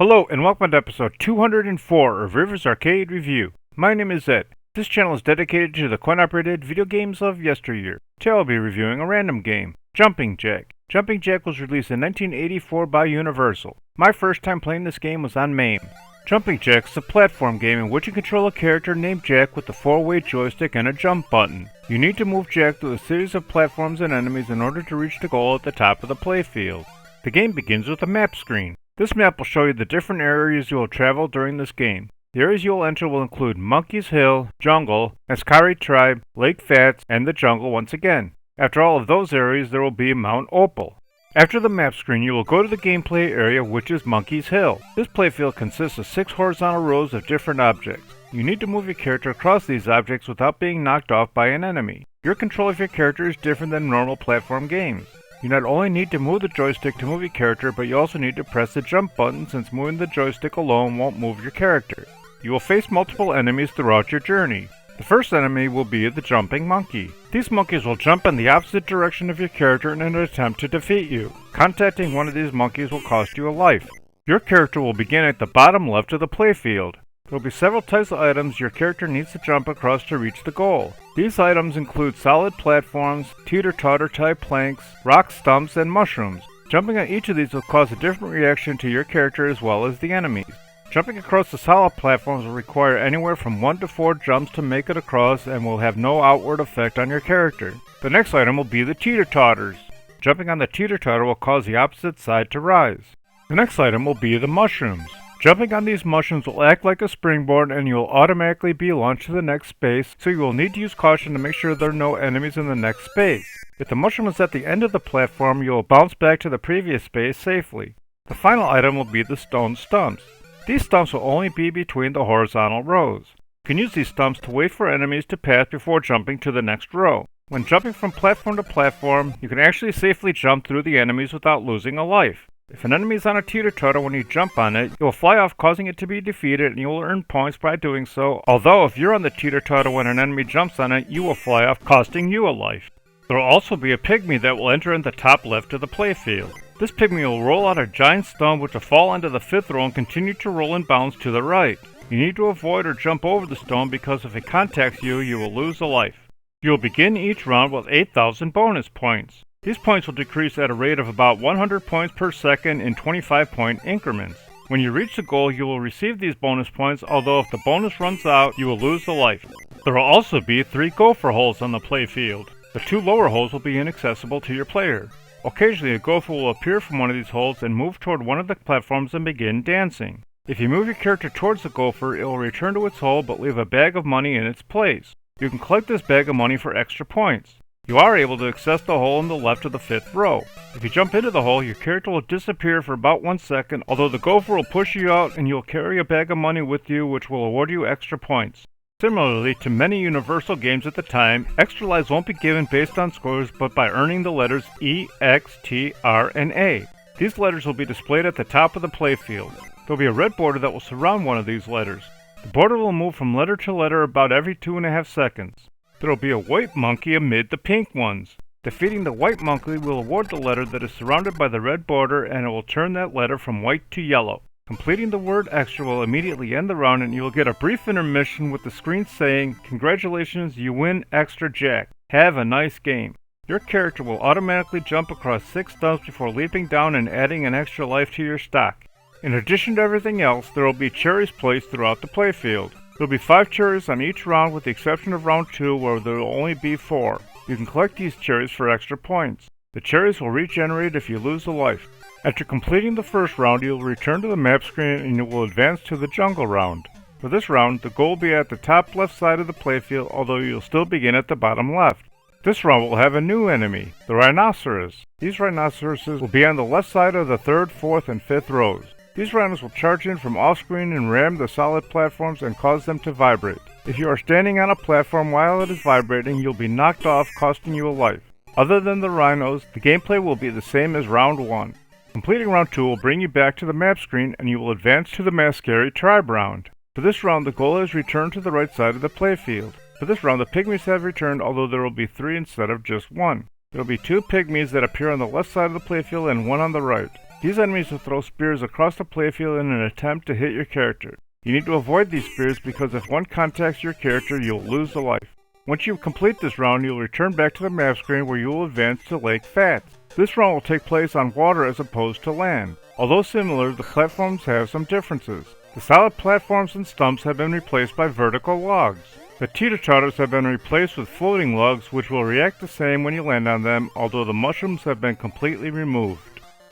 Hello and welcome to episode 204 of Rivers Arcade Review. My name is Ed. This channel is dedicated to the coin-operated video games of yesteryear. Today I'll be reviewing a random game, Jumping Jack. Jumping Jack was released in 1984 by Universal. My first time playing this game was on MAME. Jumping Jack is a platform game in which you control a character named Jack with a 4-way joystick and a jump button. You need to move Jack through a series of platforms and enemies in order to reach the goal at the top of the playfield. The game begins with a map screen. This map will show you the different areas you will travel during this game. The areas you will enter will include Monkey's Hill, Jungle, Ascari Tribe, Lake Fats, and the Jungle once again. After all of those areas, there will be Mount Opal. After the map screen, you will go to the gameplay area, which is Monkey's Hill. This playfield consists of 6 horizontal rows of different objects. You need to move your character across these objects without being knocked off by an enemy. Your control of your character is different than normal platform games. You not only need to move the joystick to move your character, but you also need to press the jump button since moving the joystick alone won't move your character. You will face multiple enemies throughout your journey. The first enemy will be the jumping monkey. These monkeys will jump in the opposite direction of your character in an attempt to defeat you. Contacting one of these monkeys will cost you a life. Your character will begin at the bottom left of the playfield. There will be several types of items your character needs to jump across to reach the goal. These items include solid platforms, teeter-totter type planks, rock stumps, and mushrooms. Jumping on each of these will cause a different reaction to your character as well as the enemies. Jumping across the solid platforms will require anywhere from 1 to 4 jumps to make it across and will have no outward effect on your character. The next item will be the teeter-totters. Jumping on the teeter-totter will cause the opposite side to rise. The next item will be the mushrooms. Jumping on these mushrooms will act like a springboard and you will automatically be launched to the next space, so you will need to use caution to make sure there are no enemies in the next space. If the mushroom is at the end of the platform, you will bounce back to the previous space safely. The final item will be the stone stumps. These stumps will only be between the horizontal rows. You can use these stumps to wait for enemies to pass before jumping to the next row. When jumping from platform to platform, you can actually safely jump through the enemies without losing a life. If an enemy is on a teeter-totter when you jump on it, it will fly off causing it to be defeated and you will earn points by doing so, although if you're on the teeter-totter when an enemy jumps on it, you will fly off costing you a life. There will also be a pygmy that will enter in the top left of the playfield. This pygmy will roll out a giant stone which will fall into the 5th row and continue to roll and bounce to the right. You need to avoid or jump over the stone because if it contacts you, you will lose a life. You will begin each round with 8,000 bonus points. These points will decrease at a rate of about 100 points per second in 25-point increments. When you reach the goal, you will receive these bonus points, although if the bonus runs out, you will lose a life. There will also be 3 gopher holes on the playfield. The 2 lower holes will be inaccessible to your player. Occasionally, a gopher will appear from one of these holes and move toward one of the platforms and begin dancing. If you move your character towards the gopher, it will return to its hole but leave a bag of money in its place. You can collect this bag of money for extra points. You are able to access the hole in the left of the 5th row. If you jump into the hole, your character will disappear for about 1 second, although the gopher will push you out and you'll carry a bag of money with you which will award you extra points. Similarly to many Universal games at the time, extra lives won't be given based on scores but by earning the letters E, X, T, R, and A. These letters will be displayed at the top of the playfield. There will be a red border that will surround one of these letters. The border will move from letter to letter about every 2.5 seconds. There will be a white monkey amid the pink ones. Defeating the white monkey will award the letter that is surrounded by the red border and it will turn that letter from white to yellow. Completing the word extra will immediately end the round and you will get a brief intermission with the screen saying, "Congratulations, you win Extra Jack. Have a nice game." Your character will automatically jump across 6 stumps before leaping down and adding an extra life to your stock. In addition to everything else, there will be cherries placed throughout the playfield. There will be 5 cherries on each round with the exception of round 2 where there will only be 4. You can collect these cherries for extra points. The cherries will regenerate if you lose a life. After completing the first round, you will return to the map screen and you will advance to the jungle round. For this round, the goal will be at the top left side of the playfield, although you will still begin at the bottom left. This round will have a new enemy, the rhinoceros. These rhinoceroses will be on the left side of the 3rd, 4th, and 5th rows. These rhinos will charge in from off-screen and ram the solid platforms and cause them to vibrate. If you are standing on a platform while it is vibrating, you'll be knocked off, costing you a life. Other than the rhinos, the gameplay will be the same as round 1. Completing round 2 will bring you back to the map screen and you will advance to the Ascari Tribe round. For this round, the goal is returned to the right side of the playfield. For this round, the pygmies have returned, although there will be 3 instead of just 1. There will be 2 pygmies that appear on the left side of the playfield and 1 on the right. These enemies will throw spears across the playfield in an attempt to hit your character. You need to avoid these spears because if one contacts your character, you'll lose a life. Once you complete this round, you'll return back to the map screen where you will advance to Lake Fats. This round will take place on water as opposed to land. Although similar, the platforms have some differences. The solid platforms and stumps have been replaced by vertical logs. The teeter-totters have been replaced with floating logs which will react the same when you land on them, although the mushrooms have been completely removed.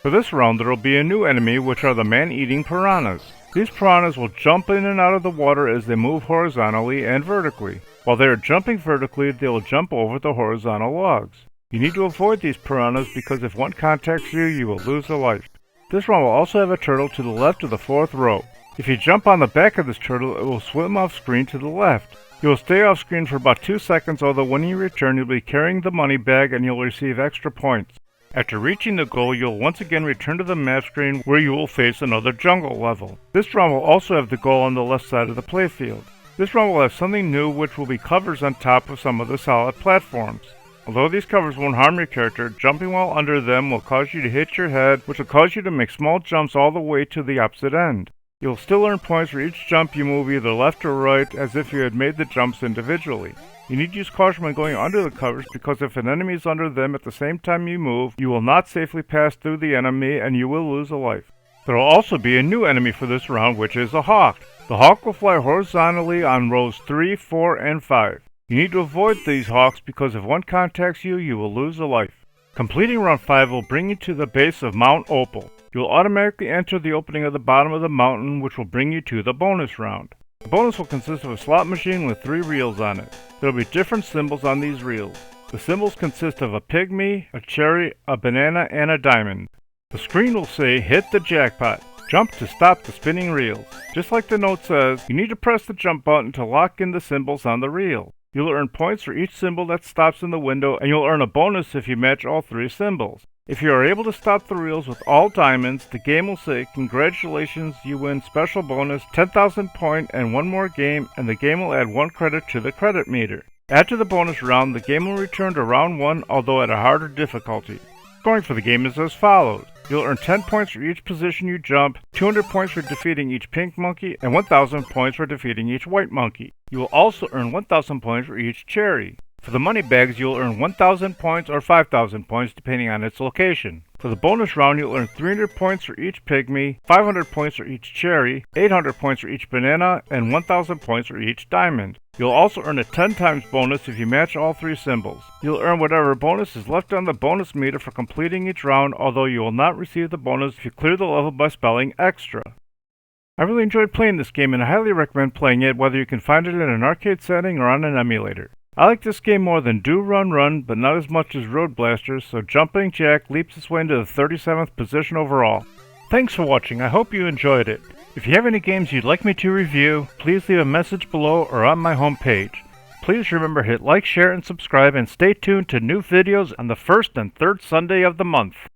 For this round, there will be a new enemy, which are the man-eating piranhas. These piranhas will jump in and out of the water as they move horizontally and vertically. While they are jumping vertically, they will jump over the horizontal logs. You need to avoid these piranhas because if one contacts you, you will lose a life. This round will also have a turtle to the left of the fourth row. If you jump on the back of this turtle, it will swim off screen to the left. You will stay off screen for about 2 seconds, although when you return, you'll be carrying the money bag and you'll receive extra points. After reaching the goal, you'll once again return to the map screen where you will face another jungle level. This round will also have the goal on the left side of the playfield. This round will have something new, which will be covers on top of some of the solid platforms. Although these covers won't harm your character, jumping while under them will cause you to hit your head, which will cause you to make small jumps all the way to the opposite end. You'll still earn points for each jump you move either left or right, as if you had made the jumps individually. You need to use caution when going under the covers because if an enemy is under them at the same time you move, you will not safely pass through the enemy and you will lose a life. There will also be a new enemy for this round, which is a hawk. The hawk will fly horizontally on rows 3, 4, and 5. You need to avoid these hawks because if one contacts you, you will lose a life. Completing round 5 will bring you to the base of Mount Opal. You will automatically enter the opening of the bottom of the mountain, which will bring you to the bonus round. The bonus will consist of a slot machine with 3 reels on it. There will be different symbols on these reels. The symbols consist of a pygmy, a cherry, a banana, and a diamond. The screen will say, "Hit the jackpot." Jump to stop the spinning reels. Just like the note says, you need to press the jump button to lock in the symbols on the reel. You'll earn points for each symbol that stops in the window, and you'll earn a bonus if you match all 3 symbols. If you are able to stop the reels with all diamonds, the game will say, "Congratulations, you win special bonus, 10,000 point and 1 more game," and the game will add 1 credit to the credit meter. After the bonus round, the game will return to round 1, although at a harder difficulty. Scoring for the game is as follows. You'll earn 10 points for each position you jump, 200 points for defeating each pink monkey, and 1,000 points for defeating each white monkey. You will also earn 1,000 points for each cherry. For the money bags, you'll earn 1,000 points or 5,000 points depending on its location. For the bonus round, you'll earn 300 points for each pygmy, 500 points for each cherry, 800 points for each banana, and 1,000 points for each diamond. You'll also earn a 10 times bonus if you match all 3 symbols. You'll earn whatever bonus is left on the bonus meter for completing each round, although you will not receive the bonus if you clear the level by spelling extra. I really enjoyed playing this game and I highly recommend playing it whether you can find it in an arcade setting or on an emulator. I like this game more than Do Run Run, but not as much as Road Blasters, so Jumping Jack leaps its way into the 37th position overall. Thanks for watching, I hope you enjoyed it. If you have any games you'd like me to review, please leave a message below or on my homepage. Please remember to hit like, share, and subscribe, and stay tuned to new videos on the first and third Sunday of the month.